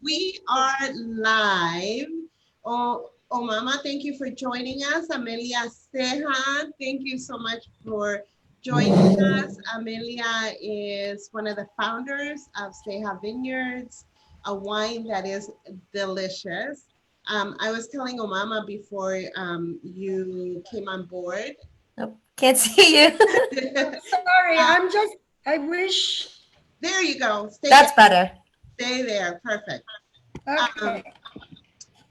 We are live. Oh, Mama, thank you for joining us. Amelia Ceja, thank you so much for joining us. Amelia is one of the founders of Ceja Vineyards, a wine that is delicious. I was telling Omama before you came on board. Nope, can't see you. Sorry, I wish. There you go. Stay there. That's better. Stay there. Perfect. Um, Okay.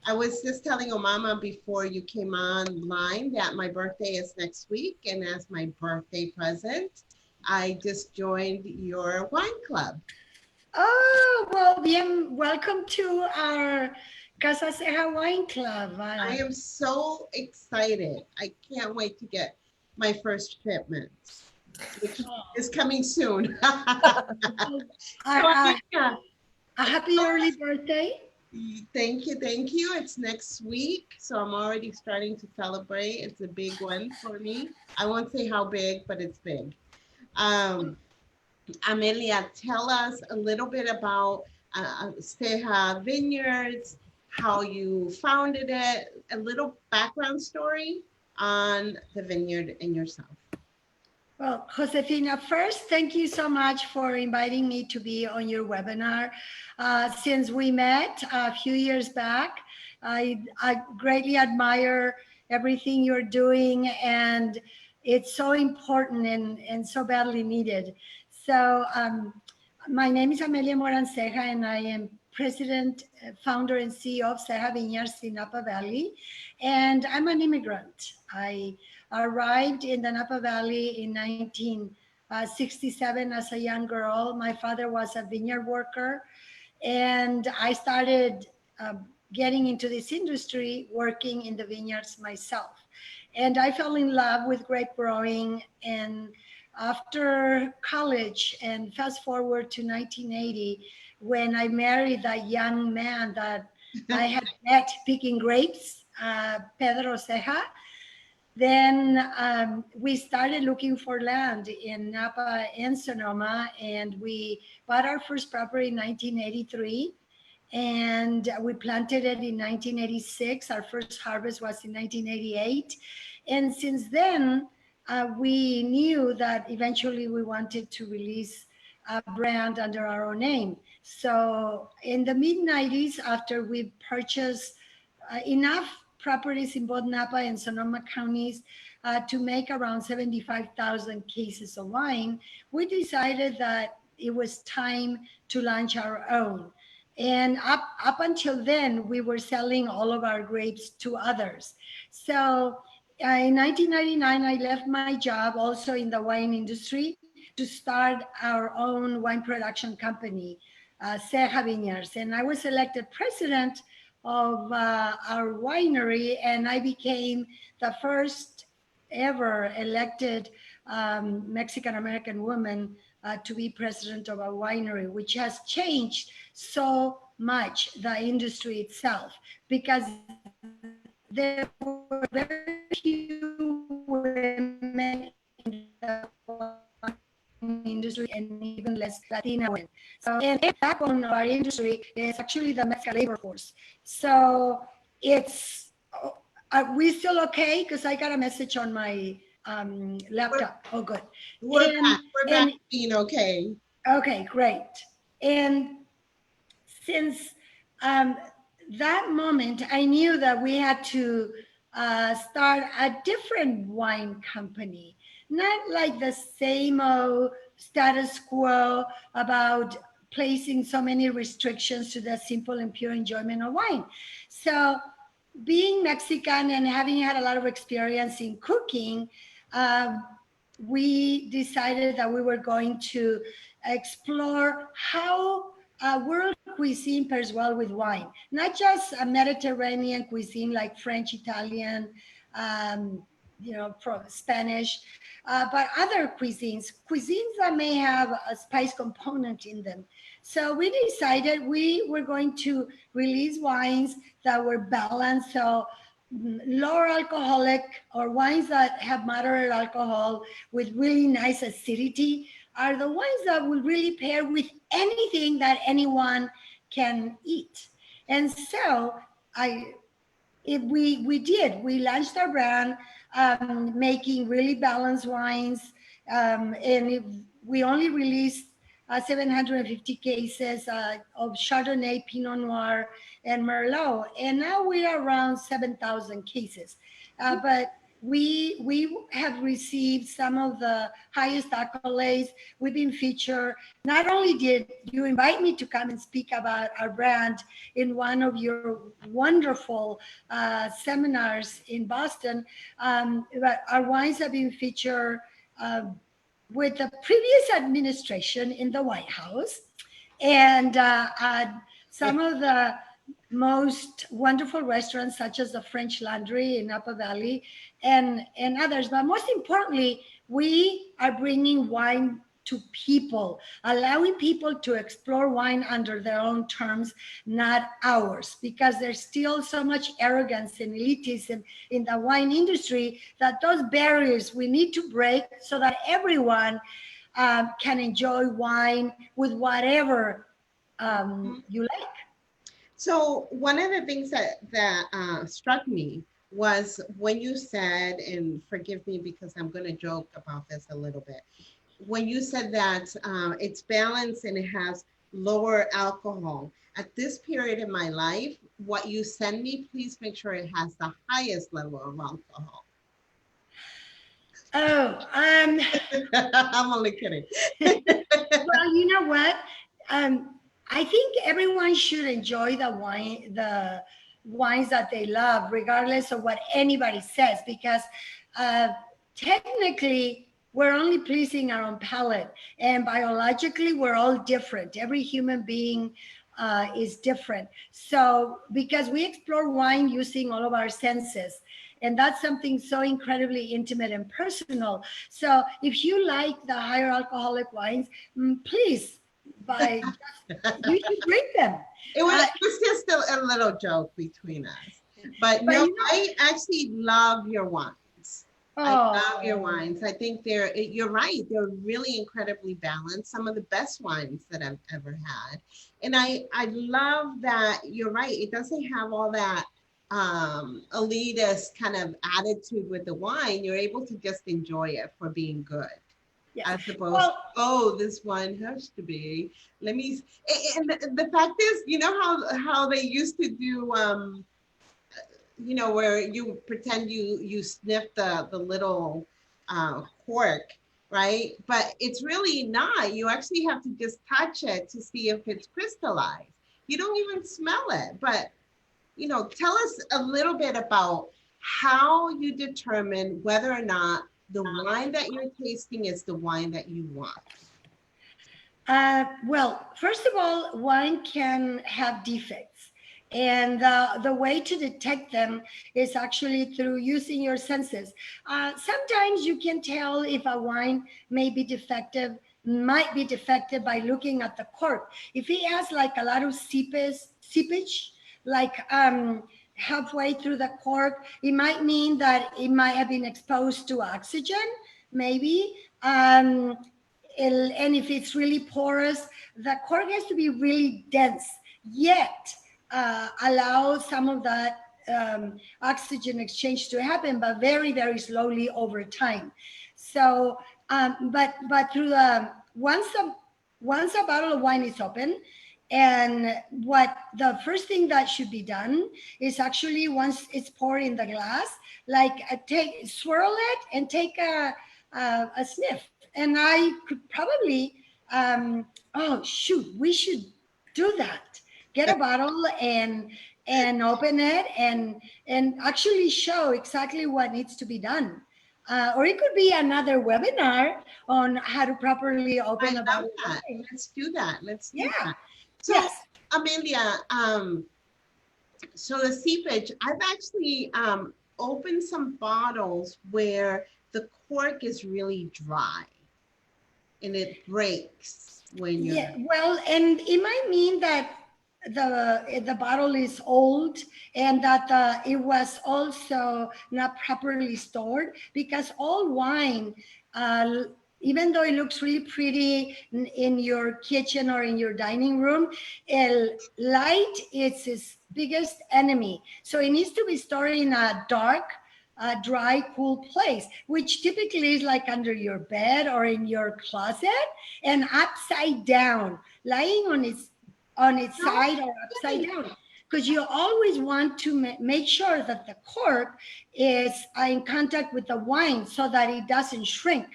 I was just telling Omama before you came online that my birthday is next week, and as my birthday present, I just joined your wine club. Oh, well, welcome to our Casa Ceja Wine Club. I am so excited. I can't wait to get my first shipment, which is coming soon. a Yeah. happy early birthday. Thank you, thank you. It's next week, so I'm already starting to celebrate. It's a big one for me. I won't say how big, but it's big. Um, Amelia, tell us a little bit about Ceja Vineyards, how you founded it, a little background story on the vineyard and yourself. Well, Josefina, first, thank you so much for inviting me to be on your webinar. Since we met a few years back, I greatly admire everything you're doing, and it's so important and so badly needed. So my name is Amelia Ceja, and I am president, founder, and CEO of Ceja Vineyards in Napa Valley, and I'm an immigrant. I arrived in the Napa Valley in 1967 as a young girl. My father was a vineyard worker, and I started getting into this industry working in the vineyards myself. And I fell in love with grape growing. And after college, and fast forward to 1980, when I married that young man that I had met picking grapes, Pedro Ceja, then we started looking for land in Napa and Sonoma, and we bought our first property in 1983, and we planted it in 1986. Our first harvest was in 1988, and since then, we knew that eventually we wanted to release a brand under our own name. So in the mid 90s, after we purchased enough properties in both Napa and Sonoma counties to make around 75,000 cases of wine, we decided that it was time to launch our own. And up until then, we were selling all of our grapes to others. So in 1999, I left my job also in the wine industry to start our own wine production company, Ceja Vineyards. And I was elected president of our winery, and I became the first ever elected Mexican American woman to be president of a winery, which has changed so much the industry itself, because there were very few women in the industry, and even less Latina women. So, and the backbone of our industry is actually the Mexican labor force. So it's, are we still okay? Because I got a message on my laptop. Oh, good. We're back. We're back being okay. Okay, great. And since that moment, I knew that we had to start a different wine company, not like the same old status quo about placing so many restrictions to the simple and pure enjoyment of wine. So, being Mexican and having had a lot of experience in cooking, we decided that we were going to explore how world cuisine pairs well with wine, not just a Mediterranean cuisine like French, Italian, Spanish, but other cuisines that may have a spice component in them. So we decided we were going to release wines that were balanced. So lower alcoholic, or wines that have moderate alcohol with really nice acidity, are the wines that will really pair with anything that anyone can eat. And so we launched our brand, making really balanced wines, we only released 750 cases of Chardonnay, Pinot Noir, and Merlot, and now we are around 7,000 cases. But we have received some of the highest accolades. We've been featured. Not only did you invite me to come and speak about our brand in one of your wonderful seminars in Boston, but our wines have been featured with the previous administration in the White House, and some of the most wonderful restaurants, such as the French Laundry in Napa Valley, and others. But most importantly, we are bringing wine to people, allowing people to explore wine under their own terms, not ours, because there's still so much arrogance and elitism in the wine industry that those barriers we need to break so that everyone can enjoy wine with whatever you like. So one of the things that struck me was when you said, and forgive me because I'm going to joke about this a little bit, when you said that it's balanced and it has lower alcohol. At this period in my life, what you send me, please make sure it has the highest level of alcohol. Oh, I'm only kidding. well, you know what? I think everyone should enjoy the wines that they love, regardless of what anybody says, because technically we're only pleasing our own palate, and biologically we're all different. Every human being is different. So, because we explore wine using all of our senses, and that's something so incredibly intimate and personal. So if you like the higher alcoholic wines, please you should drink them. It was just a little joke between us. But no, you know, I actually love your wines. I love your wines. I think you're right. They're really incredibly balanced. Some of the best wines that I've ever had. And I love that you're right. It doesn't have all that elitist kind of attitude with the wine. You're able to just enjoy it for being good. yes. As opposed, Well, oh, this wine has to be. Let me. And the fact is, you know how they used to do, where you pretend you sniff the little cork, right? But it's really not. You actually have to just touch it to see if it's crystallized. You don't even smell it. But tell us a little bit about how you determine whether or not the wine that you're tasting is the wine that you want. well, first of all, wine can have defects. And the way to detect them is actually through using your senses. Sometimes you can tell if a wine might be defective by looking at the cork. If it has like a lot of seepage, like halfway through the cork, it might mean that it might have been exposed to oxygen, maybe. And if it's really porous, the cork has to be really dense, yet allow some of that oxygen exchange to happen, but very, very slowly over time. So, but through once a bottle of wine is open, and what the first thing that should be done is actually, once it's poured in the glass, like swirl it and take a sniff. And I could probably, oh shoot, we should do that. Get a bottle and open it and actually show exactly what needs to be done. Or it could be another webinar on how to properly open a bottle. Let's do that. Let's do Yeah. that. So, Yes. Amelia, so the seepage, I've actually opened some bottles where the cork is really dry and it breaks when you're. Yeah, well, and it might mean that the bottle is old, and that it was also not properly stored, because all wine even though it looks really pretty in your kitchen or in your dining room, light is its biggest enemy. So it needs to be stored in a dark, dry, cool place, which typically is like under your bed or in your closet and upside down, lying on its No side or upside kidding. down. Because you always want to make sure that the cork is in contact with the wine so that it doesn't shrink,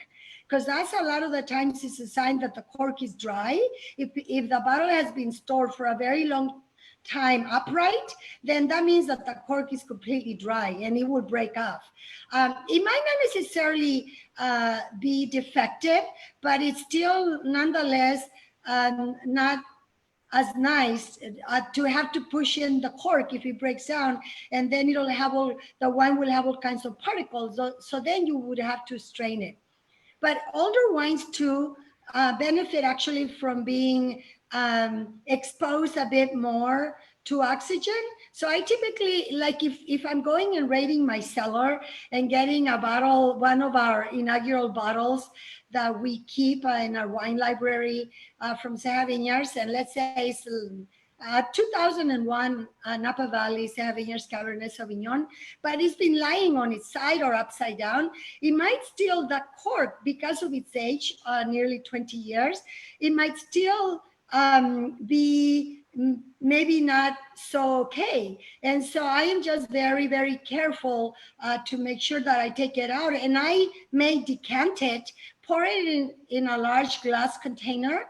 because that's a lot of the times it's a sign that the cork is dry. If the bottle has been stored for a very long time upright, then that means that the cork is completely dry and it will break off. It might not necessarily be defective, but it's still nonetheless not as nice to have to push in the cork if it breaks down, and then it'll have the wine will have all kinds of particles. So then you would have to strain it. But older wines too benefit actually from being exposed a bit more to oxygen. So I typically, like if I'm going and raiding my cellar and getting a bottle, one of our inaugural bottles that we keep in our wine library from Ceja Vineyards, and let's say it's 2001 Napa Valley Ceja Vineyards Cabernet Sauvignon, but it's been lying on its side or upside down. It might still, the cork, because of its age, nearly 20 years, it might still be maybe not so okay. And so I am just very, very careful to make sure that I take it out. And I may decant it, pour it in a large glass container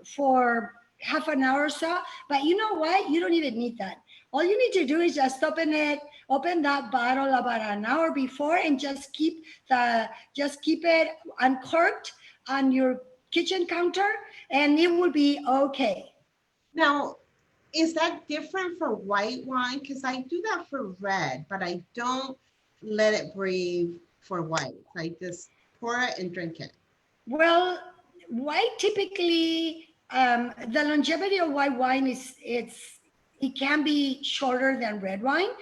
for half an hour or so. But you know what? You don't even need that. All you need to do is just open that bottle about an hour before, and just keep it uncorked on your kitchen counter, and it will be okay. Now, is that different for white wine? Because I do that for red, but I don't let it breathe for white. I just pour it and drink it. Well, white typically, the longevity of white wine it can be shorter than red wine,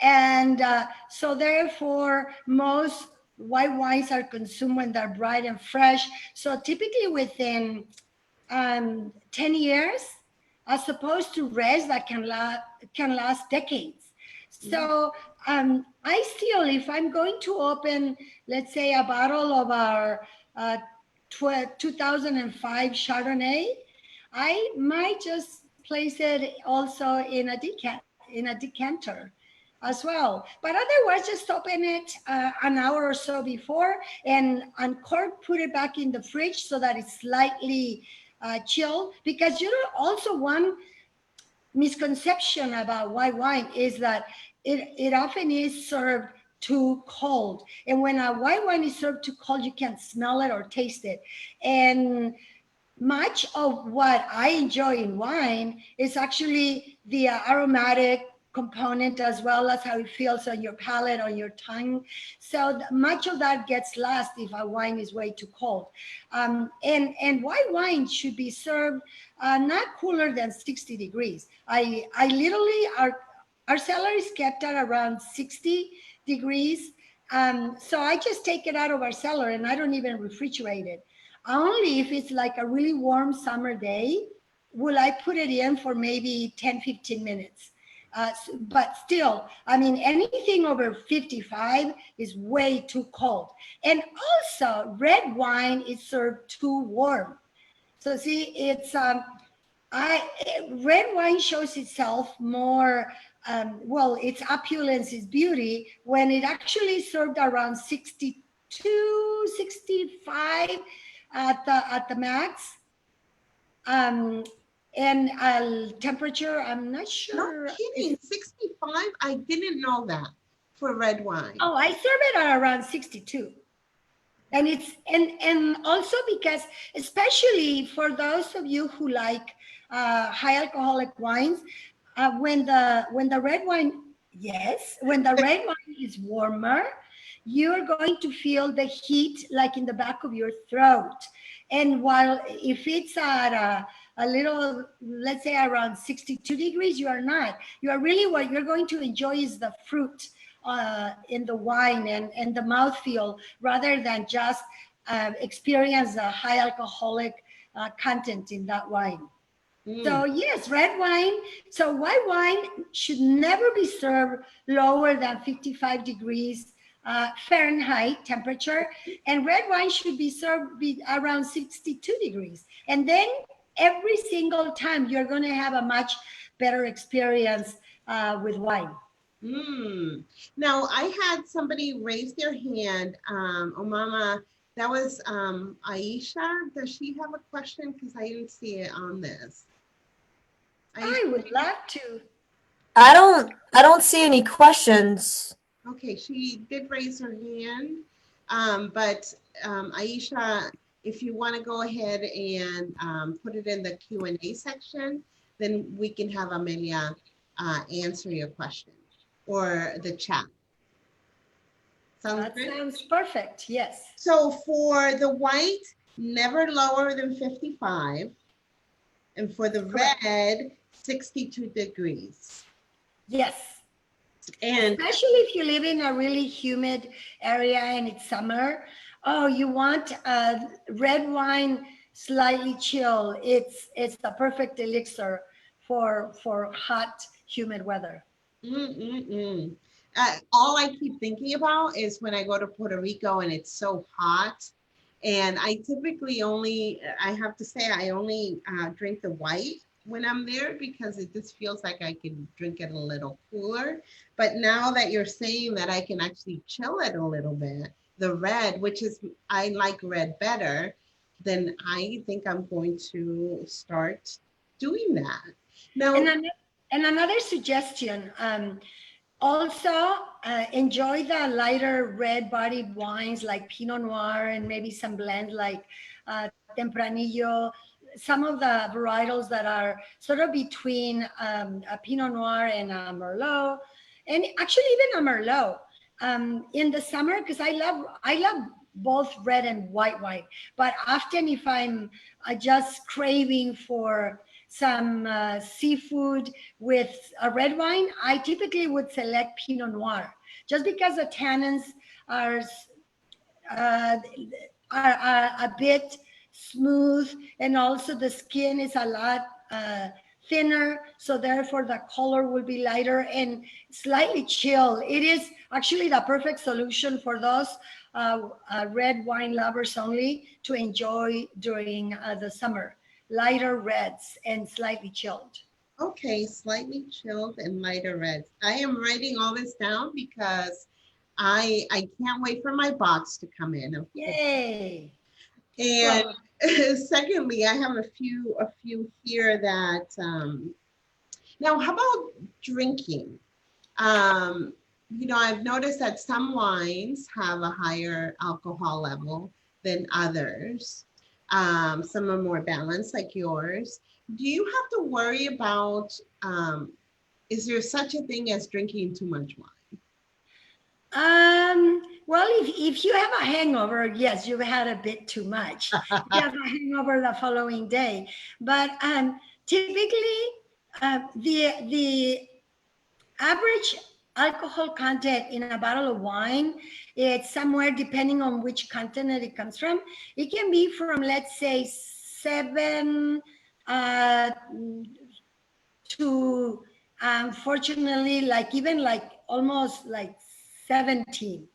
and so therefore most white wines are consumed when they're bright and fresh. So typically within 10 years, as opposed to reds that can last decades. So I still, if I'm going to open, let's say, a bottle of our 2005 Chardonnay, I might just place it also in a decanter as well. But otherwise, just open it an hour or so before and uncork, put it back in the fridge so that it's slightly chilled. Because you know, also one misconception about white wine is that it often is served too cold. And when a white wine is served too cold, you can't smell it or taste it. And much of what I enjoy in wine is actually the aromatic component, as well as how it feels on your palate, on your tongue. So much of that gets lost if a wine is way too cold. And white wine should be served not cooler than 60 degrees. I literally, our cellar is kept at around 60 degrees. So I just take it out of our cellar and I don't even refrigerate it. Only if it's like a really warm summer day will I put it in for maybe 10, 15 minutes. But still, I mean, anything over 55 is way too cold. And also, red wine is served too warm. So see, it's red wine shows itself more, well, its opulence, its beauty, when it actually served around 62, 65 at the max. And temperature, I'm not No sure. kidding. 65? I didn't know that for red wine. Oh, I serve it at around 62. And it's and also because, especially for those of you who like high alcoholic wines, when the red wine, yes, when the red wine is warmer, you're going to feel the heat like in the back of your throat. And while if it's at a little, let's say around 62 degrees, you are not. You are really, what you're going to enjoy is the fruit in the wine and the mouthfeel, rather than just experience the high alcoholic content in that wine. Mm. So yes, red wine. So white wine should never be served lower than 55 degrees Fahrenheit temperature, and red wine should be served around 62 degrees. And then every single time you're going to have a much better experience with wine. Mm. Now, I had somebody raise their hand. Mama, that was Aisha. Does she have a question? Because I didn't see it on this. I would love to. I don't see any questions. Okay, she did raise her hand. But Aisha, if you want to go ahead and put it in the Q&A section, then we can have Amelia answer your question or the chat. Sounds That good? sounds perfect. Yes. So for the white, never lower than 55. And for the Correct. red, 62 degrees. Yes. And Especially if you live in a really humid area and it's summer. Oh, you want red wine slightly chill. It's the perfect elixir for hot, humid weather. all I keep thinking about is when I go to Puerto Rico and it's so hot. And I typically I have to say, I only drink the white when I'm there because it just feels like I can drink it a little cooler. But now that you're saying that I can actually chill it a little bit, the red, which is, I like red better, then I think I'm going to start doing that. Now, And another suggestion, also enjoy the lighter red bodied wines like Pinot Noir and maybe some blend like Tempranillo, some of the varietals that are sort of between a Pinot Noir and a Merlot, and actually even a Merlot in the summer, because I love both red and white wine. But often if I'm just craving for some seafood with a red wine, I typically would select Pinot Noir, just because the tannins are uh, are a bit smooth, and also the skin is a lot thinner, so therefore the color will be lighter and slightly chill. It is actually the perfect solution for those red wine lovers only to enjoy during the summer. Lighter reds and slightly chilled. okay, slightly chilled and lighter reds. I am writing all this down because I can't wait for my box to come in. Yay! And Well, secondly, I have a few here that now how about drinking? Um, I've noticed that some wines have a higher alcohol level than others. Some are more balanced, like yours. Do you have to worry about, is there such a thing as drinking too much wine? well, if you have a hangover, yes, you've had a bit too much. If you have a hangover the following day. But typically, the average alcohol content in a bottle of wine, it's somewhere, depending on which continent it comes from, it can be from, let's say, 7 to unfortunately, like even like almost like 17%.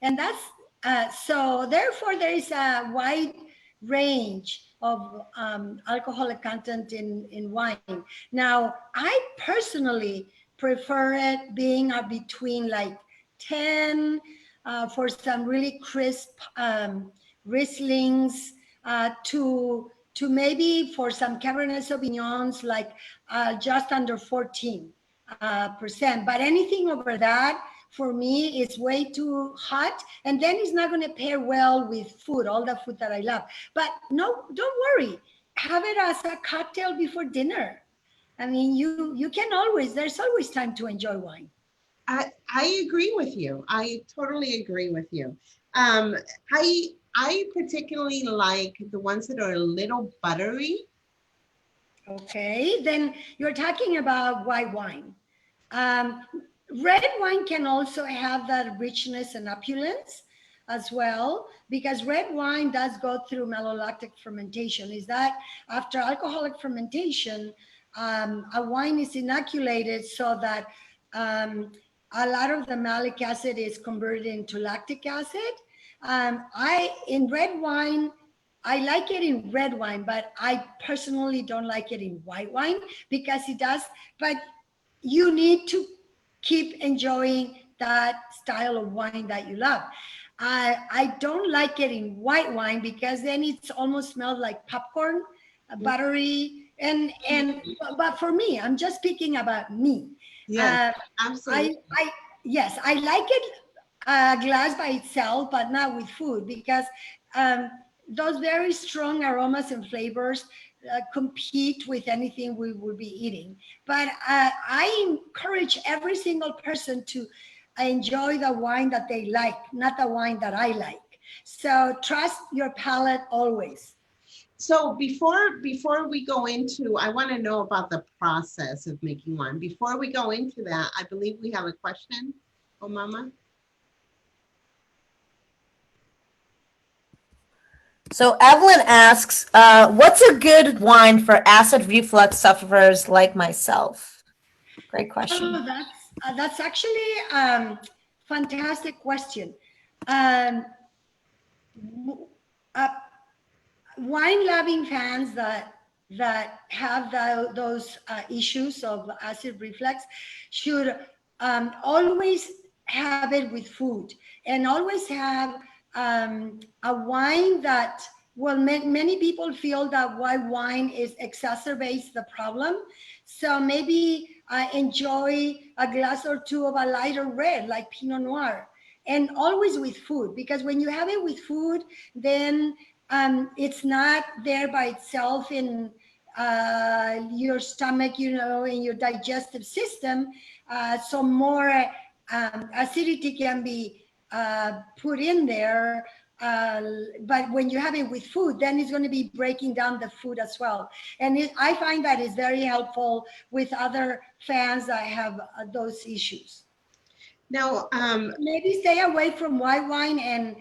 And that's so therefore there is a wide range of alcoholic content in wine. Now, I personally prefer it being between like 10 for some really crisp Rieslings, to maybe for some Cabernet Sauvignons, like just under 14%. But anything over that, for me, is way too hot. And then it's not going to pair well with food, all the food that I love. But no, don't worry. Have it as a cocktail before dinner. I mean, you can always, there's always time to enjoy wine. I agree with you. I totally agree with you. Um, I particularly like the ones that are a little buttery. Okay, then you're talking about white wine. Um, Red wine can also have that richness and opulence, as well, because red wine does go through malolactic fermentation. Is that after alcoholic fermentation, a wine is inoculated so that a lot of the malic acid is converted into lactic acid. In red wine, I like it in red wine, but I personally don't like it in white wine because it does, but you need to keep enjoying that style of wine that you love. I don't like it in white wine because then it's almost smells like popcorn, buttery, but for me, I'm just speaking about me. Yes, Uh, absolutely. yes, I like it a glass by itself, but not with food because um, those very strong aromas and flavors compete with anything we would be eating. But I encourage every single person to enjoy the wine that they like, not the wine that I like. So trust your palate always. So before we go into, I want to know about the process of making wine. Before we go into that, I believe we have a question. Oh, Mama. So Evelyn asks, what's a good wine for acid reflux sufferers like myself? Great question. Oh, that's actually fantastic question. Um, uh, Wine loving fans that have those issues of acid reflux should always have it with food, and always have a wine that, well, many people feel that white wine is exacerbates the problem. So maybe enjoy a glass or two of a lighter red like Pinot Noir, and always with food, because when you have it with food, then it's not there by itself in your stomach, in your digestive system. So more acidity can be put in there. But when you have it with food, then it's going to be breaking down the food as well. And I find that is very helpful with other fans that have those issues. Now, Maybe stay away from white wine and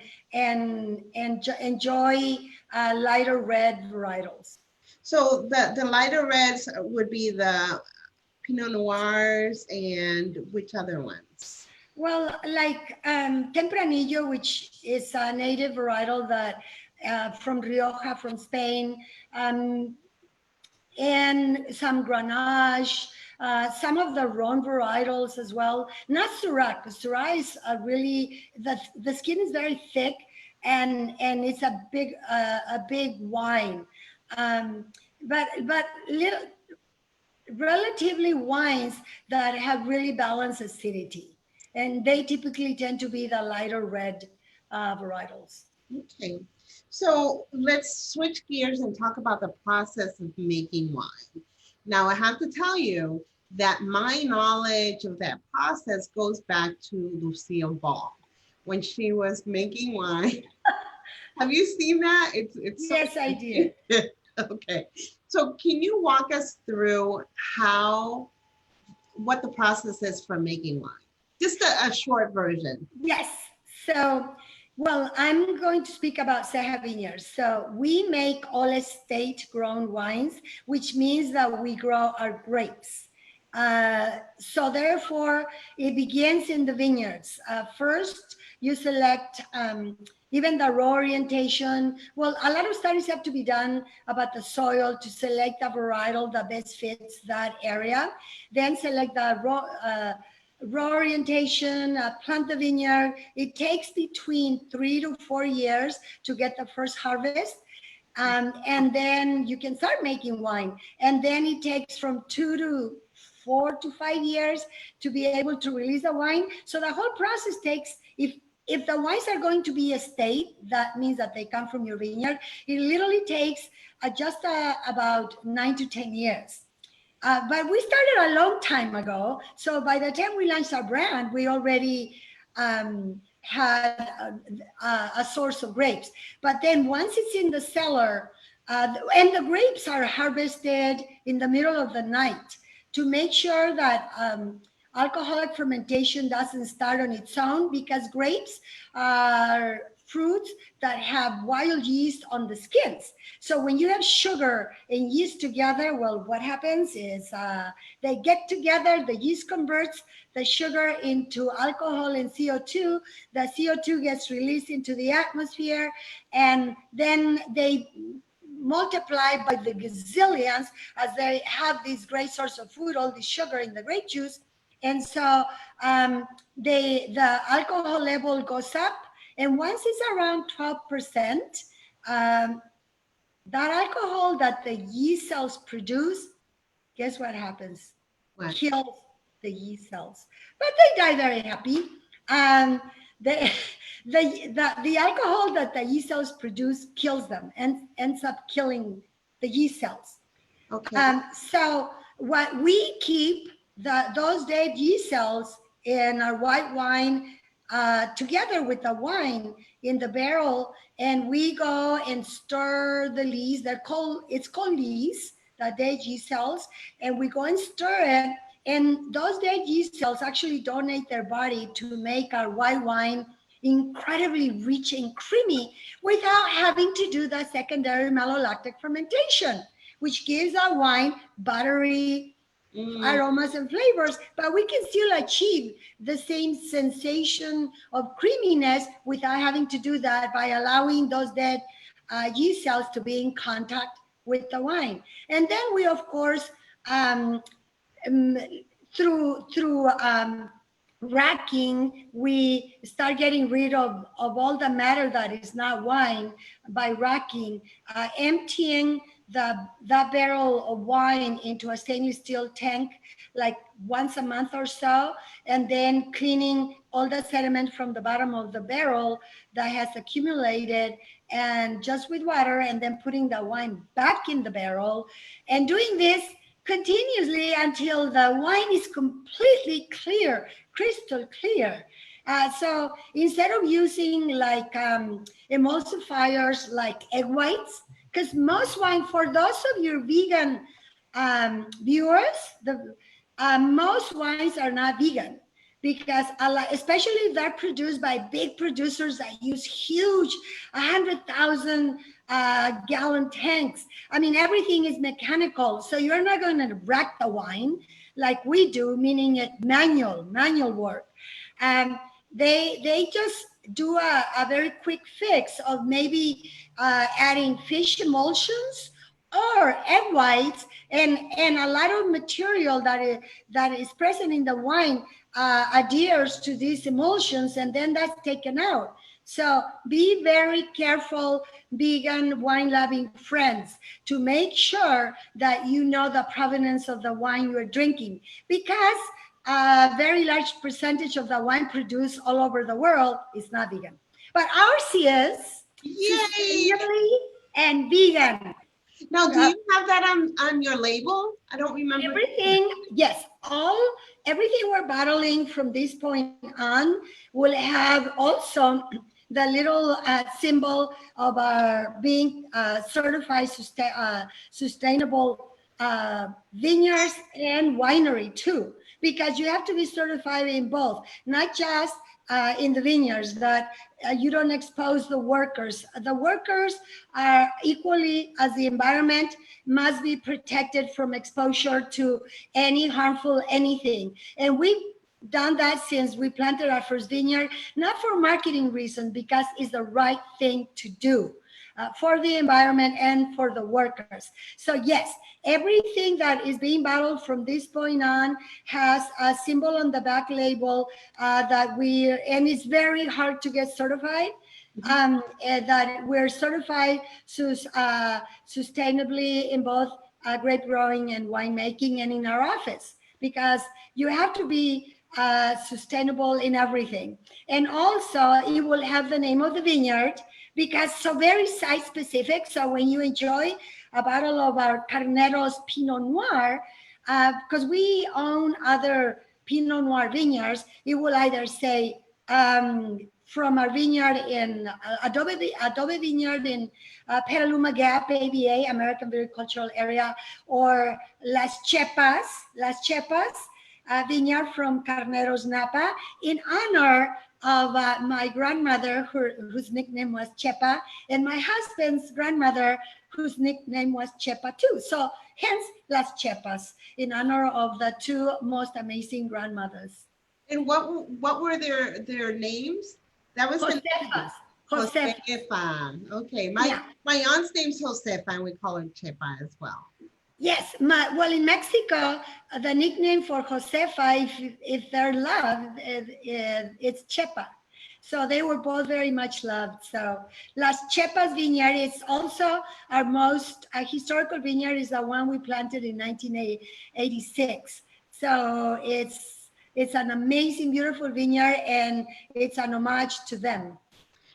enjoy lighter red varietals. so the lighter reds would be the Pinot Noirs, and which other ones? Well, like Tempranillo, which is a native varietal that from Rioja, from Spain, um, and some Grenache, some of the Rhone varietals as well. Not Syrah, because Syrah is really, the skin is very thick, and it's a big wine. Um, but little, relatively wines that have really balanced acidity, and they typically tend to be the lighter red varietals. Okay, so let's switch gears and talk about the process of making wine. Now, I have to tell you that my knowledge of that process goes back to Lucille Ball when she was making wine. Have you seen that? It's so Yes, I did. okay. So can you walk us through what the process is for making wine? Just a short version. Yes. So, well, I'm going to speak about Ceja Vineyards. So we make all estate grown wines, which means that we grow our grapes. So therefore, it begins in the vineyards. First, you select even the row orientation. Well, a lot of studies have to be done about the soil to select a varietal that best fits that area. Then select the row orientation, plant the vineyard. It takes between 3 to 4 years to get the first harvest. And then you can start making wine. And then it takes from 2 to 4 to 5 years to be able to release the wine. So the whole process takes, if the wines are going to be estate, that means that they come from your vineyard, it literally takes just about 9 to 10 years. But we started a long time ago. So by the time we launched our brand, we already had a source of grapes. But then once it's in the cellar, and the grapes are harvested in the middle of the night to make sure that alcoholic fermentation doesn't start on its own because grapes are fruits that have wild yeast on the skins. So when you have sugar and yeast together, well, what happens is they get together, the yeast converts the sugar into alcohol and CO2. The CO2 gets released into the atmosphere, and then they multiply by the gazillions as they have this great source of food, all this sugar in the grape juice. And so the alcohol level goes up. And once it's around 12%, that alcohol that the yeast cells produce, guess what happens? What? Kills the yeast cells. But they die very happy. The, the alcohol that the yeast cells produce kills them and ends up killing the yeast cells. Okay. So what we keep those dead yeast cells in our white wine together with the wine in the barrel, and we go and stir the lees. It's called lees, the dead yeast cells, and we go and stir it. And those dead yeast cells actually donate their body to make our white wine incredibly rich and creamy without having to do the secondary malolactic fermentation, which gives our wine buttery aromas and flavors, but we can still achieve the same sensation of creaminess without having to do that by allowing those dead yeast cells to be in contact with the wine. And then we, of course, through racking, we start getting rid of all the matter that is not wine by racking, emptying that barrel of wine into a stainless steel tank like once a month or so, and then cleaning all the sediment from the bottom of the barrel that has accumulated, and just with water, and then putting the wine back in the barrel, and doing this continuously until the wine is completely clear, crystal clear. So instead of using like emulsifiers like egg whites, because most wine, for those of your vegan viewers, most wines are not vegan, because especially if they're produced by big producers that use huge 100,000 gallon tanks. I mean, everything is mechanical, so you're not going to rack the wine like we do, meaning it manual work. They just do a very quick fix of maybe adding fish emulsions or egg whites, and a lot of material that is present in the wine adheres to these emulsions, and then that's taken out. So be very careful, vegan wine-loving friends, to make sure that you know the provenance of the wine you're drinking, because a very large percentage of the wine produced all over the world is not vegan. But ours is sustainably and vegan. Now, do you have that on your label? I don't remember. Everything, yes, everything we're bottling from this point on will have also the little symbol of our being certified sustainable vineyards and winery too, because you have to be certified in both, not just in the vineyards, that you don't expose the workers. The workers are equally as the environment, must be protected from exposure to any harmful anything. And we've done that since we planted our first vineyard, not for marketing reasons, because it's the right thing to do for the environment and for the workers. So yes, everything that is being bottled from this point on has a symbol on the back label and it's very hard to get certified. That we're certified sustainably in both grape growing and winemaking, and in our office, because you have to be sustainable in everything. And also it will have the name of the vineyard, because so very site specific. So when you enjoy a bottle of our Carneros Pinot Noir, because we own other Pinot Noir vineyards, it will either say from our vineyard in Adobe Vineyard in Petaluma Gap, AVA, American Viticultural Area, or Las Chepas, vineyard from Carneros, Napa, in honor of my grandmother, whose nickname was Chepa, and my husband's grandmother, whose nickname was Chepa too. So hence Las Chepas, in honor of the two most amazing grandmothers. And what were their names? That was the name. Josefas. Josefa. Okay, Yeah. my aunt's name's Josefa, and we call her Chepa as well. Yes, well, in Mexico, the nickname for Josefa, if they're loved, it's Chepa. So they were both very much loved. So Las Chepas Vineyard is also our most historical vineyard, is the one we planted in 1986. So it's an amazing, beautiful vineyard, and it's an homage to them.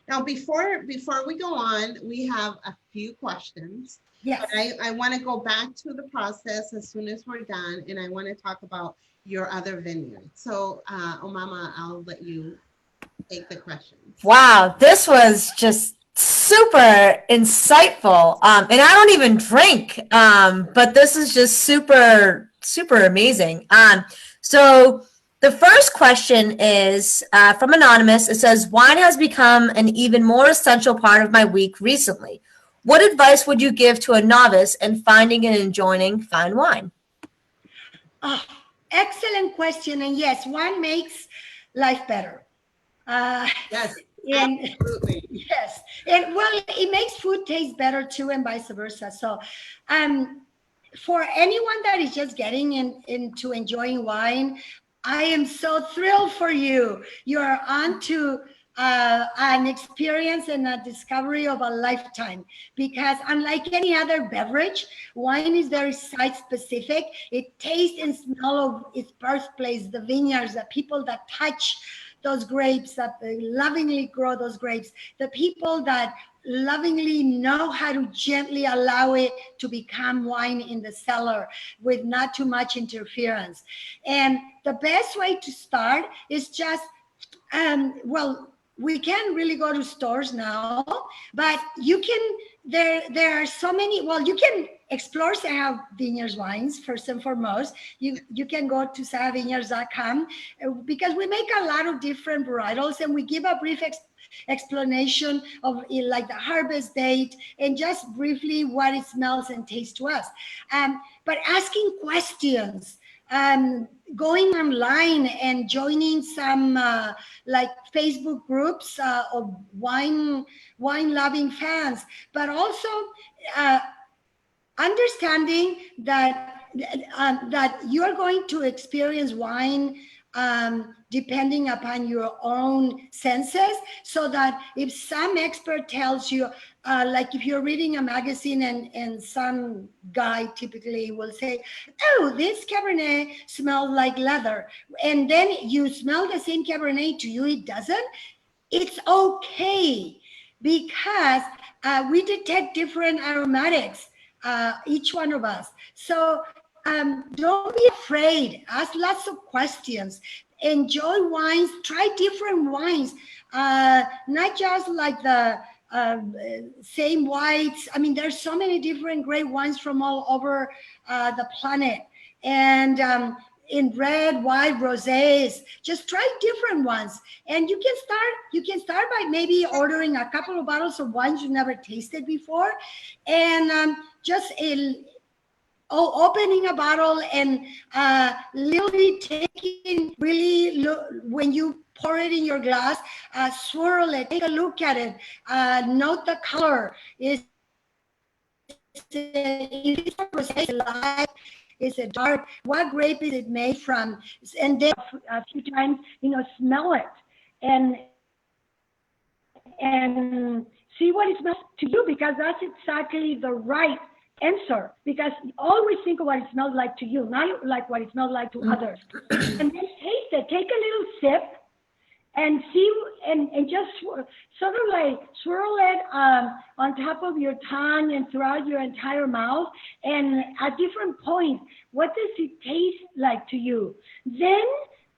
Now, before we go on, we have a few questions. Yes. But I want to go back to the process as soon as we're done, and I want to talk about your other vineyard. So, Omama, I'll let you take the questions. Wow, this was just super insightful. And I don't even drink, but this is just super, super amazing. So the first question is from Anonymous. It says, wine has become an even more essential part of my week recently. What advice would you give to a novice in finding and enjoying fine wine? Oh, excellent question. And yes, wine makes life better. Yes, and, absolutely. Yes. And well, it makes food taste better too, and vice versa. So for anyone that is just getting into enjoying wine, I am so thrilled for you. You are on to an experience and a discovery of a lifetime, because unlike any other beverage, wine is very site specific. It tastes and smells of its birthplace, the vineyards, the people that touch those grapes, that lovingly grow those grapes, the people that lovingly know how to gently allow it to become wine in the cellar with not too much interference. And the best way to start is just, well, we can't really go to stores now, but you can, there are so many, well, you can explore Ceja Vineyards wines first and foremost. You can go to cejavineyards.com because we make a lot of different varietals, and we give a brief explanation of like the harvest date and just briefly what it smells and tastes to us. But asking questions, going online and joining some like Facebook groups of wine loving fans, but also understanding that that you are going to experience wine depending upon your own senses, so that if some expert tells you, like if you're reading a magazine and some guy typically will say, oh, this Cabernet smells like leather, and then you smell the same Cabernet, to you it doesn't, it's okay, because we detect different aromatics, each one of us. So don't be afraid. Ask lots of questions. Enjoy wines. Try different wines. Not just like the same whites. I mean, there's so many different great wines from all over the planet. And in red, white, rosés, just try different ones. And you can start by maybe ordering a couple of bottles of wines you never tasted before, and just opening a bottle and literally taking, really when you pour it in your glass, swirl it, take a look at it, note the color. Is it light? Is it dark? What grape is it made from? And then a few times, smell it and see what it smells to you, because that's exactly the right answer. Because always think of what it smells like to you, not like what it smells like to others. And then taste it. Take a little sip and see, and just sort of like swirl it on top of your tongue and throughout your entire mouth. And at different points, what does it taste like to you? Then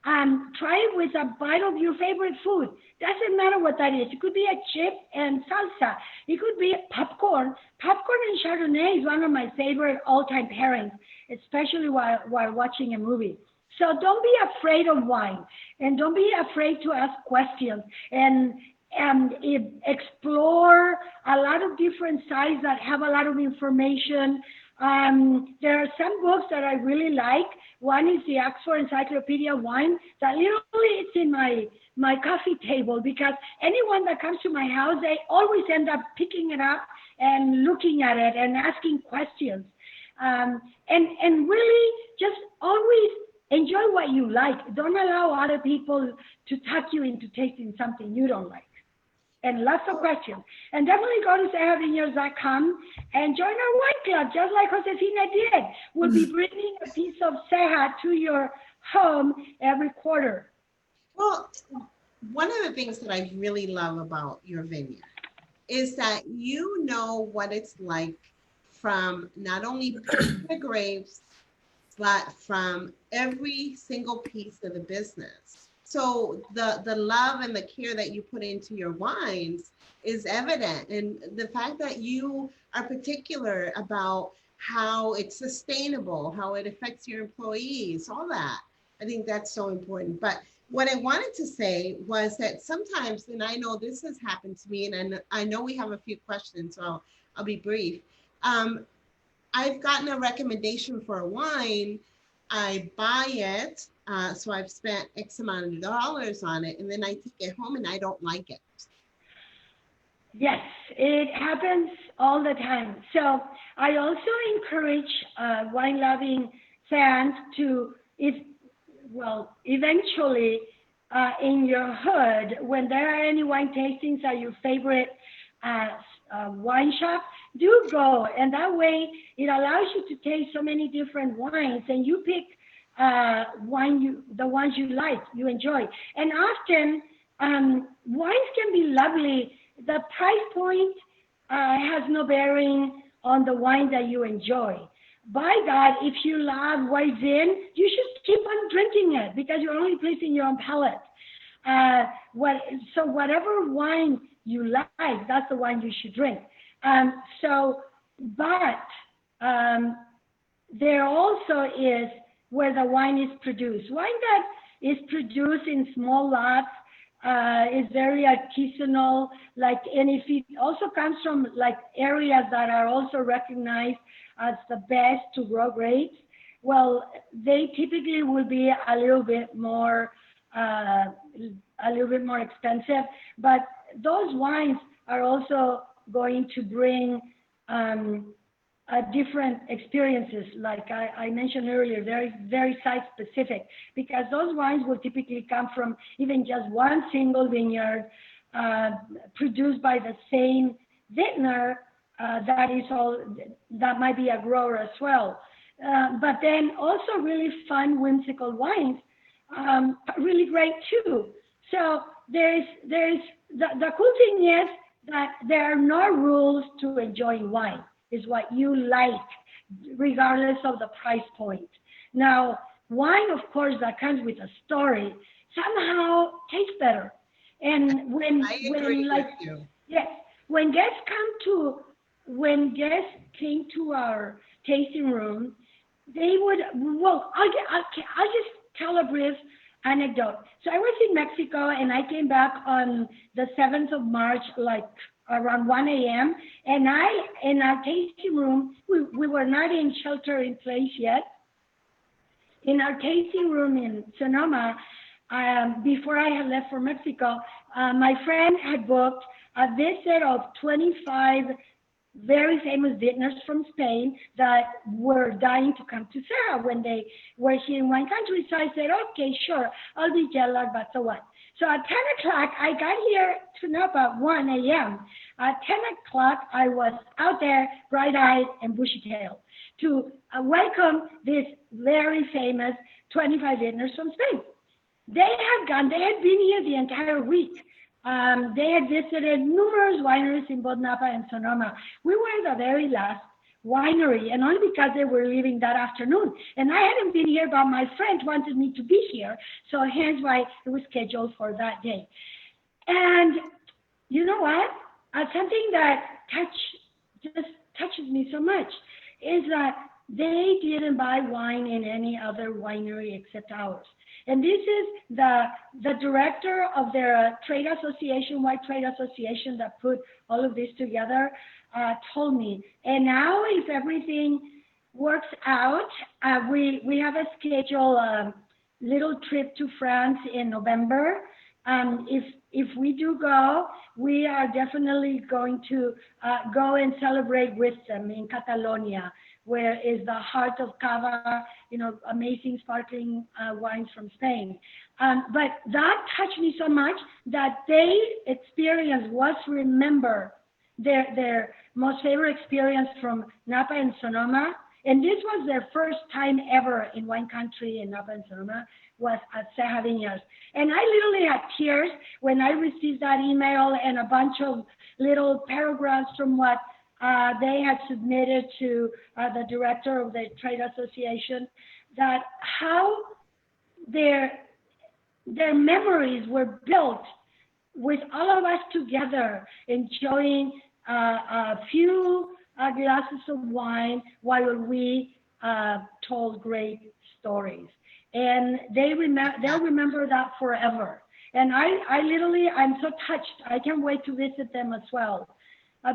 try it with a bite of your favorite food. Doesn't matter what that is. It could be a chip and salsa. It could be popcorn. Popcorn and Chardonnay is one of my favorite all-time pairings, especially while watching a movie. So don't be afraid of wine, and don't be afraid to ask questions, and explore a lot of different sites that have a lot of information. There are some books that I really like. One is the Oxford Encyclopedia of Wine that literally it's in my coffee table, because anyone that comes to my house, they always end up picking it up and looking at it and asking questions. And really just always enjoy what you like. Don't allow other people to tuck you into tasting something you don't like. And lots of questions. And definitely go to cejavineyards.com and join our wine club, just like Josefina did. We'll be bringing a piece of Ceja to your home every quarter. Well, one of the things that I really love about your vineyard is that you know what it's like from not only picking the grapes, but from every single piece of the business. So the love and the care that you put into your wines is evident. And the fact that you are particular about how it's sustainable, how it affects your employees, all that, I think that's so important. But what I wanted to say was that sometimes, and I know this has happened to me, and I know we have a few questions, so I'll be brief. I've gotten a recommendation for a wine. I buy it, so I've spent X amount of dollars on it, and then I take it home and I don't like it. Yes, it happens all the time. So I also encourage wine-loving fans to, eventually in your hood, when there are any wine tastings at your favorite wine shop, do go. And that way it allows you to taste so many different wines, and you pick the ones you like, you enjoy. And often wines can be lovely. The price point has no bearing on the wine that you enjoy. By God, if you love white Zin, you should keep on drinking it, because you're only pleasing your own palate. So whatever wine you like, that's the wine you should drink. But there also is where the wine is produced. Wine that is produced in small lots is very artisanal, and if it also comes from areas that are also recognized as the best to grow grapes, well, they typically will be a little bit more expensive. But those wines are also going to bring different experiences, like I mentioned earlier, very, very site specific, because those wines will typically come from even just one single vineyard produced by the same vintner that might be a grower as well. But then also really fun, whimsical wines are really great too. So there's the cool thing is that there are no rules to enjoying wine. Is what you like, regardless of the price point. Now, wine, of course, that comes with a story, somehow tastes better. And when guests came to our tasting room, they would, I'll just tell a brief anecdote. So I was in Mexico, and I came back on the 7th of March, around 1 a.m. And in our tasting room, we were not in shelter in place yet. In our tasting room in Sonoma, before I had left for Mexico, my friend had booked a visit of 25 very famous vintners from Spain that were dying to come to Ceja when they were here in wine country. So I said, okay, sure, I'll be jet lagged, but so what? So at 10 o'clock, I got here to Napa at 1 a.m. At 10 o'clock, I was out there, bright-eyed and bushy-tailed, to welcome this very famous 25 vintners from Spain. They had been here the entire week. They had visited numerous wineries in both Napa and Sonoma. We were the very last winery, and only because they were leaving that afternoon. And I hadn't been here, but my friend wanted me to be here, so hence why it was scheduled for that day. And you know what? Something that just touches me so much is that they didn't buy wine in any other winery except ours. And this is the director of their trade association, White Trade Association, that put all of this together, told me. And now, if everything works out, we have a scheduled little trip to France in November. If we do go, we are definitely going to go and celebrate with them in Catalonia, where is the heart of Cava, amazing sparkling wines from Spain. But that touched me so much that they remember their most favorite experience from Napa and Sonoma. And this was their first time ever in wine country in Napa and Sonoma, was at Ceja Vineyards. And I literally had tears when I received that email and a bunch of little paragraphs from what they had submitted to the director of the trade association, that how their memories were built with all of us together, enjoying a few glasses of wine while we told great stories. And they'll remember that forever. And I'm so touched. I can't wait to visit them as well.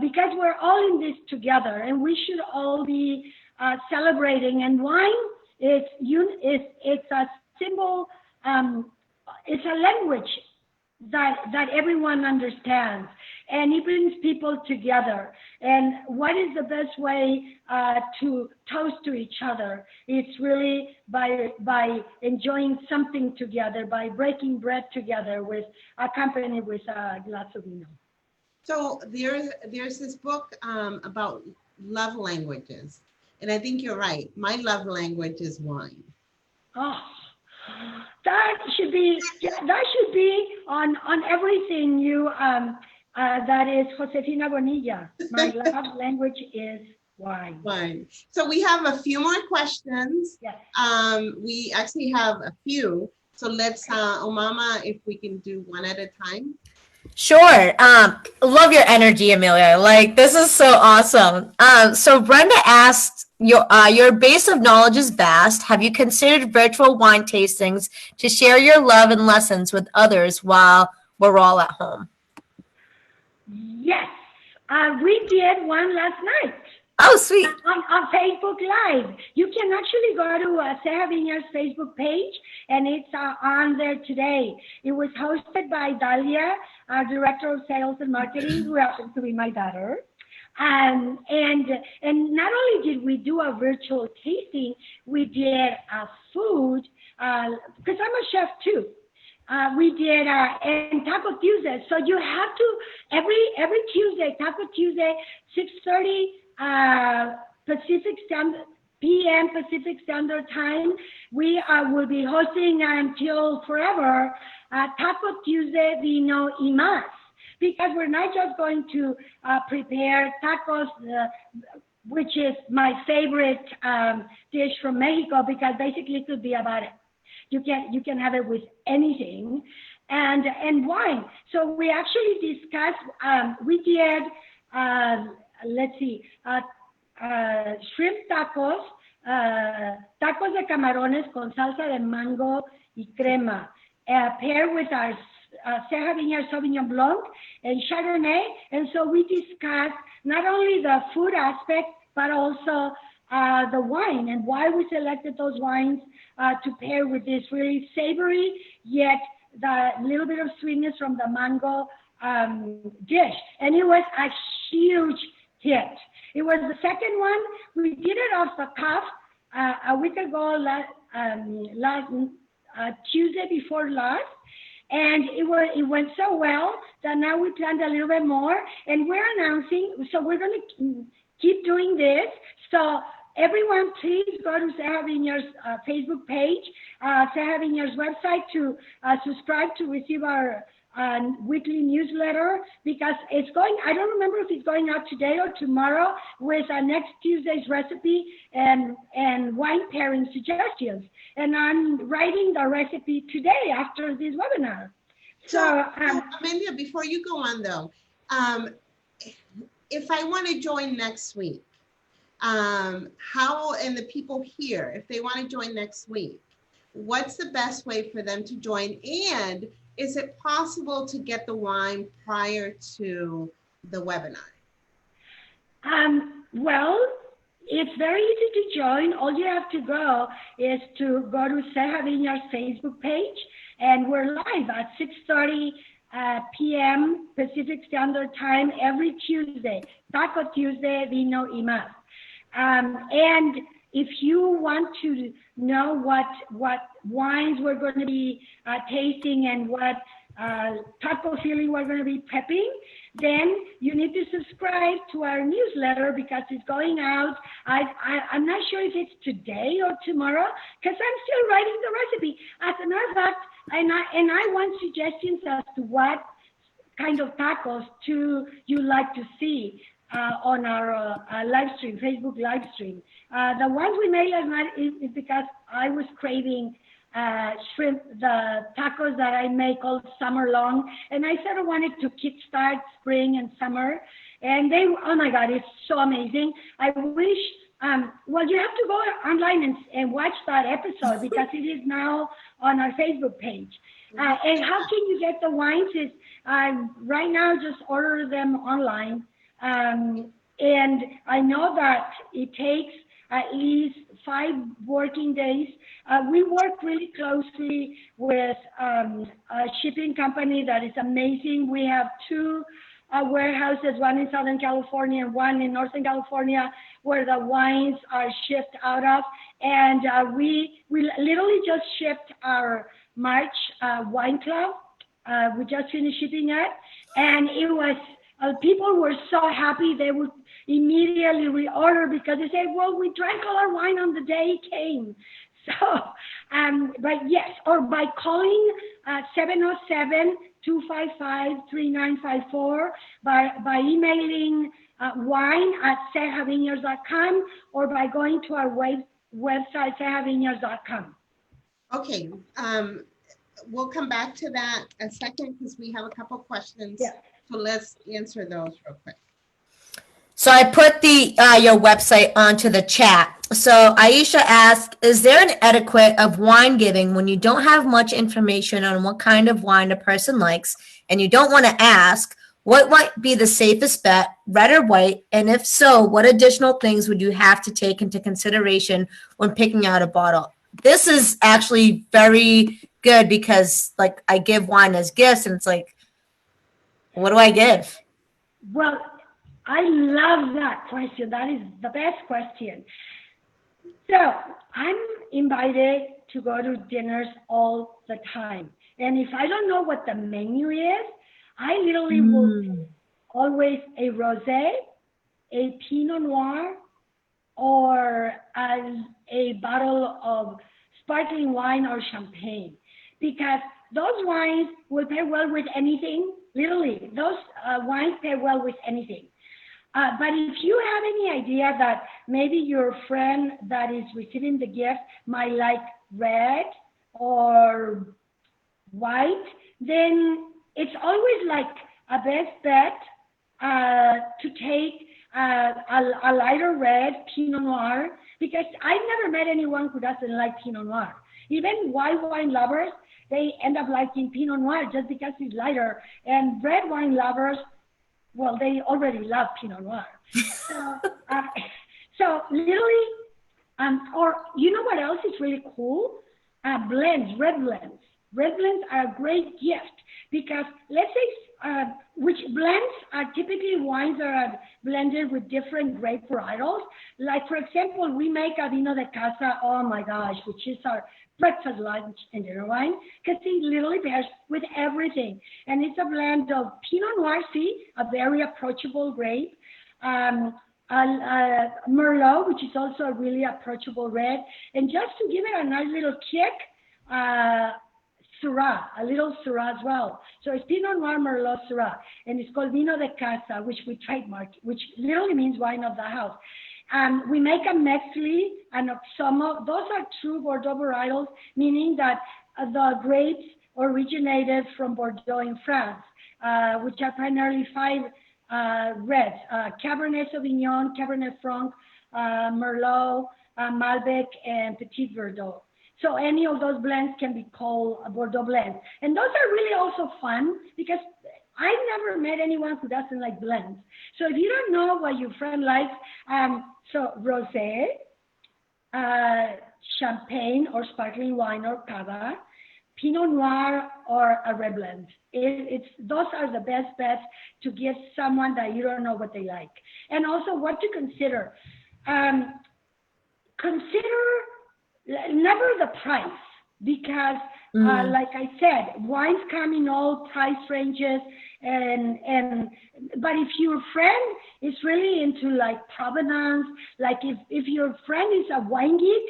Because we're all in this together, and we should all be celebrating. And wine it's a symbol, it's a language that everyone understands, and it brings people together. And what is the best way to toast to each other? It's really by enjoying something together, by breaking bread together, with accompanied with a glass of vino. So there's this book about love languages, and I think you're right. My love language is wine. Oh, that should be on everything you that is Josefina Bonilla. My love language is wine. Wine. So we have a few more questions. Yes. We actually have a few. So let's, Omama, if we can do one at a time. Sure. Love your energy, Amelia. Like, this is so awesome. So Brenda asked, your base of knowledge is vast. Have you considered virtual wine tastings to share your love and lessons with others while we're all at home? Yes. We did one last night. Oh, sweet. On Facebook Live. You can actually go to Ceja Vineyards' Facebook page, and it's on there today. It was hosted by Dalia, our Director of Sales and Marketing, who happens to be my daughter. And not only did we do a virtual tasting, we did food, because I'm a chef too. We did and Taco Tuesday. So you have to every Tuesday, Taco Tuesday, 6:30 p.m. Pacific Standard Time. We will be hosting until forever Taco Tuesday Vino y Más, because we're not just going to prepare tacos, which is my favorite dish from Mexico, because basically it could be about it. You can have it with anything, and wine. So we actually discussed. We did. Let's see, shrimp tacos, tacos de camarones con salsa de mango y crema, paired with our Ceja Vineyards Sauvignon Blanc and Chardonnay. And so we discussed not only the food aspect, but also the wine, and why we selected those wines to pair with this really savory, yet the little bit of sweetness from the mango dish. And it was a huge hit. It was the second one. We did it off the cuff a week ago, last Tuesday before last, and it went so well that now we planned a little bit more, and we're announcing. So we're going to keep doing this. So everyone, please go to Ceja Vineyards' Facebook page, Ceja Vineyards' website to subscribe to receive our weekly newsletter, because it's going, I don't remember if it's going out today or tomorrow, with next Tuesday's recipe and wine pairing suggestions. And I'm writing the recipe today after this webinar. So Amelia, before you go on though, if I want to join next week, How, and the people here, if they want to join next week, what's the best way for them to join? And is it possible to get the wine prior to the webinar? Well, it's very easy to join. All you have to go is to go to Ceja Vineyards Facebook page, and we're live at 6:30 p.m. Pacific Standard Time every Tuesday, Taco Tuesday, Vino y Más. And if you want to know what wines we're going to be tasting and what taco filling we're going to be prepping, then you need to subscribe to our newsletter because it's going out. I'm not sure if it's today or tomorrow because I'm still writing the recipe. As a matter of fact, and I want suggestions as to what kind of tacos you like to see on our live stream, Facebook live stream. The ones we made last night is because I was craving shrimp, the tacos that I make all summer long. And I sort of wanted to kickstart spring and summer. And they, oh my God, it's so amazing. I wish, well, you have to go online and watch that episode because it is now on our Facebook page. And how can you get the wines? Is right now, just order them online. And I know that it takes at least 5 working days. We work really closely with a shipping company that is amazing. We have 2 warehouses, one in Southern California and one in Northern California, where the wines are shipped out of. And we literally just shipped our March wine club. We just finished shipping it, and it was people were so happy. They would immediately reorder because they said, well, we drank all our wine on the day it came. So, but yes, or by calling 707-255-3954, by emailing wine@cejavineyards.com, or by going to our website, cejavineyards.com. Okay, we'll come back to that a second because we have a couple questions. Yeah. So let's answer those real quick. So I put the your website onto the chat. So Aisha asked, is there an etiquette of wine giving when you don't have much information on what kind of wine a person likes and you don't want to ask? What might be the safest bet, red or white? And if so, what additional things would you have to take into consideration when picking out a bottle? This is actually very good because like I give wine as gifts and it's like, what do I give? Well, I love that question. That is the best question. So I'm invited to go to dinners all the time. And if I don't know what the menu is, I literally will always a rosé, a Pinot Noir, or a bottle of sparkling wine or champagne. Because those wines will pair well with anything. Literally, those wines pair well with anything. But if you have any idea that maybe your friend that is receiving the gift might like red or white, then it's always like a best bet to take a lighter red Pinot Noir, because I've never met anyone who doesn't like Pinot Noir. Even white wine lovers, they end up liking Pinot Noir just because it's lighter. And red wine lovers, well, they already love Pinot Noir. So literally, or you know what else is really cool? Blends, red blends. Red blends are a great gift because let's say which blends are typically wines that are blended with different grape varietals. Like for example, we make a vino de casa, oh my gosh, which is our breakfast, lunch, and dinner wine, because it literally pairs with everything. And it's a blend of Pinot Noir, a very approachable grape, Merlot, which is also a really approachable red. And just to give it a nice little kick, Syrah, a little Syrah as well. So it's Pinot Noir, Merlot, Syrah. And it's called Vino de Casa, which we trademark, which literally means wine of the house. We make a Mezcli and Oxomo. Those are true Bordeaux varietals, meaning that the grapes originated from Bordeaux in France, which are primarily 5 reds: Cabernet Sauvignon, Cabernet Franc, Merlot, Malbec, and Petit Verdot. So any of those blends can be called a Bordeaux blend. And those are really also fun because I've never met anyone who doesn't like blends. So if you don't know what your friend likes, so rosé, champagne or sparkling wine or cava, Pinot Noir or a red blend. Those are the best bets to give someone that you don't know what they like. And also what to consider. Consider never the price because like I said, wines come in all price ranges but if your friend is really into like provenance, like if your friend is a wine geek,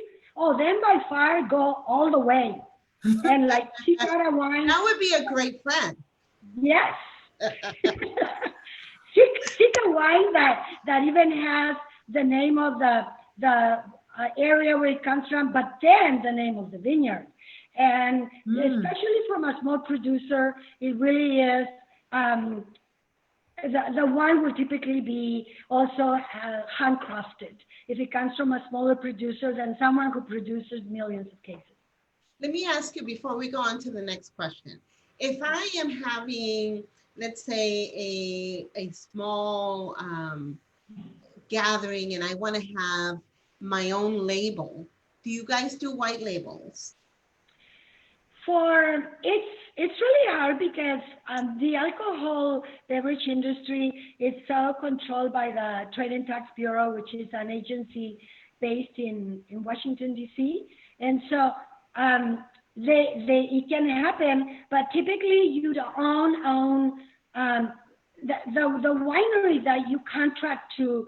then by far go all the way and like seek out a wine. That would be a great friend. Yes. seek a wine that even has the name of the area where it comes from, but then the name of the vineyard. And especially from a small producer, it really is, the wine will typically be also handcrafted if it comes from a smaller producer than someone who produces millions of cases. Let me ask you before we go on to the next question. If I am having, let's say, a small gathering and I want to have my own label, do you guys do white labels? It's really hard because the alcohol beverage industry is so controlled by the Trade and Tax Bureau, which is an agency based in Washington, D.C. And so it can happen, but typically you own the winery that you contract to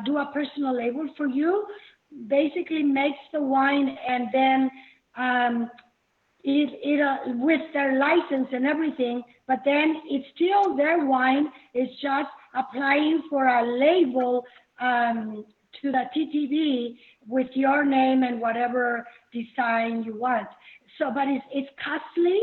do a personal label for you basically makes the wine, and then with their license and everything, but then it's still their wine. It's just applying for a label to the TTB with your name and whatever design you want. So, but it's costly.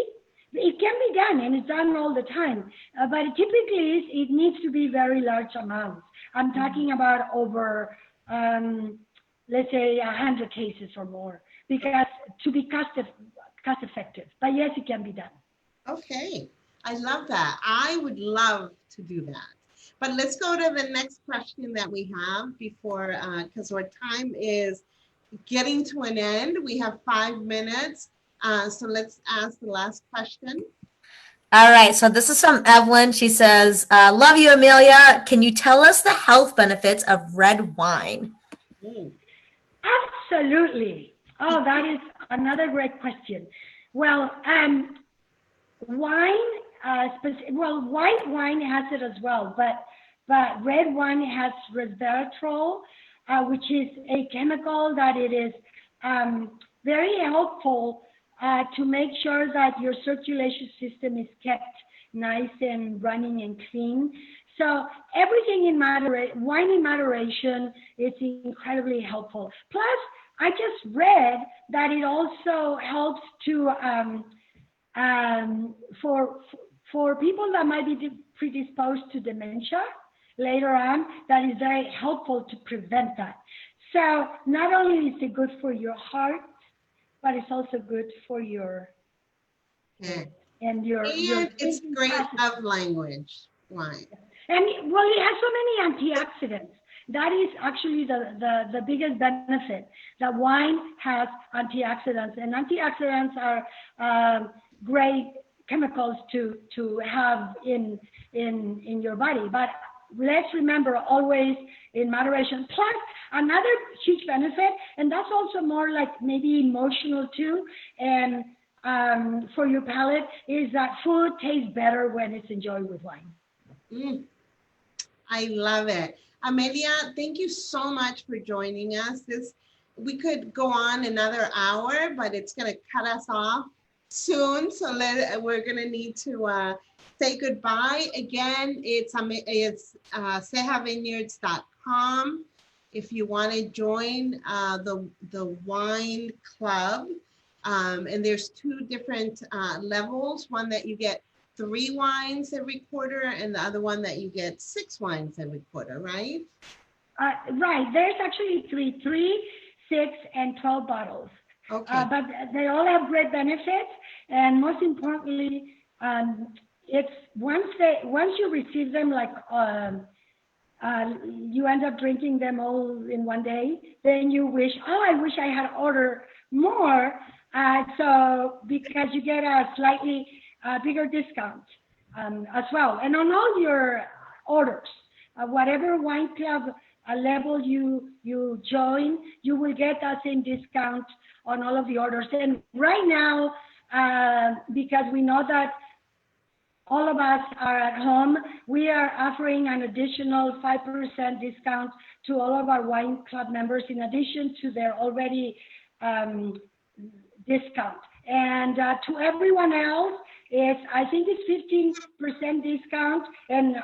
It can be done, and it's done all the time. But typically, it needs to be very large amounts. I'm talking about over, let's say, 100 cases or more, because to be cost effective. But yes, it can be done. Okay, I love that. I would love to do that. But let's go to the next question that we have before, because our time is getting to an end. We have 5 minutes. So let's ask the last question. All right, so this is from Evelyn. She says, love you, Amelia. Can you tell us the health benefits of red wine? Absolutely. Oh, that is another great question. Well, white wine has it as well, but red wine has resveratrol, which is a chemical that it is very helpful to make sure that your circulation system is kept nice and running and clean. So everything in moderation, wine in moderation is incredibly helpful. Plus, I just read that it also helps to for people that might be predisposed to dementia later on, that is very helpful to prevent that. So not only is it good for your heart, but it's also good for your it's great love language wine. And well, it has so many antioxidants. That is actually the biggest benefit. That wine has antioxidants, and antioxidants are great chemicals to have in your body. But let's remember, always in moderation. Plus, another huge benefit, and that's also more like maybe emotional too, and for your palate, is that food tastes better when it's enjoyed with wine. I love it. Amelia, thank you so much for joining us. We could go on another hour, but it's going to cut us off soon. So we're going to need to say goodbye. Again, it's cejavineyards.com. If you want to join the wine club, and there's 2 different levels, one that you get 3 wines every quarter, and the other one that you get 6 wines every quarter, right? Right, there's actually three, 6, and 12 bottles. Okay. But they all have great benefits, and most importantly, it's once you receive them, like you end up drinking them all in one day, then you wish, oh, I wish I had ordered more. So because you get a slightly bigger discount as well, and on all your orders, whatever wine club level you join, you will get that same discount on all of the orders. And right now, because we know that all of us are at home, we are offering an additional 5% discount to all of our wine club members in addition to their already discount. And to everyone else, I think it's 15% discount and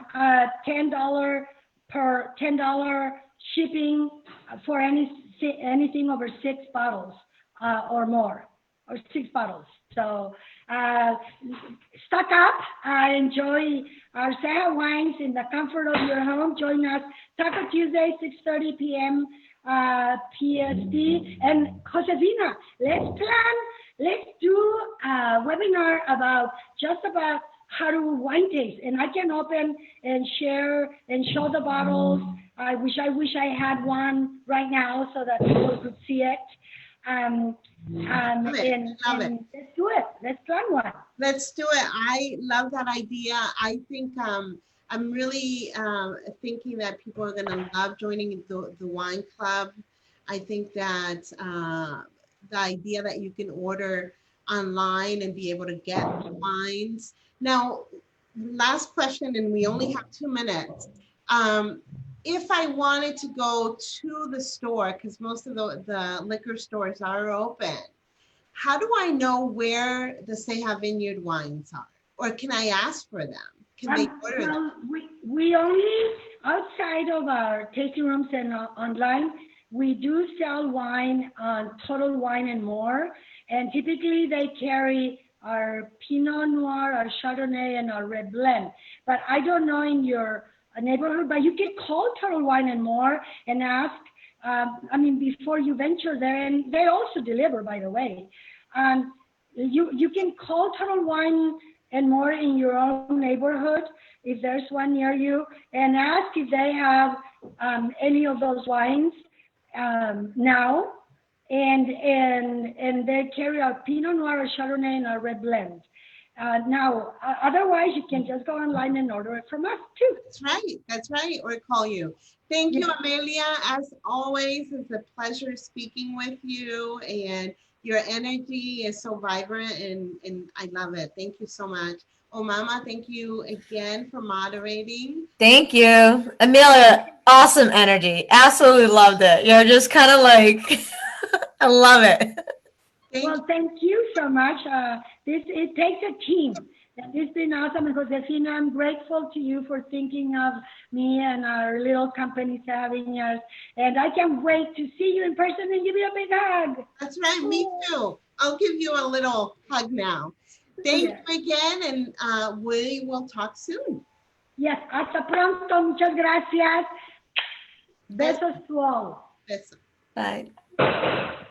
$10 per $10 shipping for anything over 6 bottles or more, or 6 bottles. So stock up, enjoy our Ceja wines in the comfort of your home. Join us Taco Tuesday, 6:30 p.m. PST. And Josefina, let's do a webinar about how to wine taste. And I can open and share and show the bottles. I wish I had one right now so that people could see it. Love it. Let's do it. Let's plan one. Let's do it. I love that idea. I think I'm really thinking that people are going to love joining the wine club. I think that the idea that you can order online and be able to get wines. Now, last question, and we only have 2 minutes. If I wanted to go to the store, because most of the liquor stores are open, how do I know where the Ceja Vineyard wines are? Or can I ask for them? Can they order them? We only, outside of our tasting rooms and online, we do sell wine on Total Wine and More. And typically they carry our Pinot Noir, our Chardonnay, and our Red Blend. But I don't know in your neighborhood, but you can call Total Wine and More and ask, before you venture there, and they also deliver, by the way. You can call Total Wine and More in your own neighborhood, if there's one near you, and ask if they have any of those wines now. And they carry our Pinot Noir, our Chardonnay, and our Red Blend. Now, otherwise, you can just go online and order it from us too. That's right, or call you. Thank you, Amelia. As always, it's a pleasure speaking with you, and your energy is so vibrant, and I love it. Thank you so much. Oh, Mama, thank you again for moderating. Thank you. Amelia, awesome energy. Absolutely loved it. You're just kind of like, I love it. Thank you so much. It takes a team. It's been awesome. And Josefina, I'm grateful to you for thinking of me and our little company, Ceja Vineyards. And I can't wait to see you in person and give you a big hug. That's right, me too. I'll give you a little hug now. Thank you again, and we will talk soon. Yes, hasta pronto. Muchas gracias. Besos to all. Besos. Bye.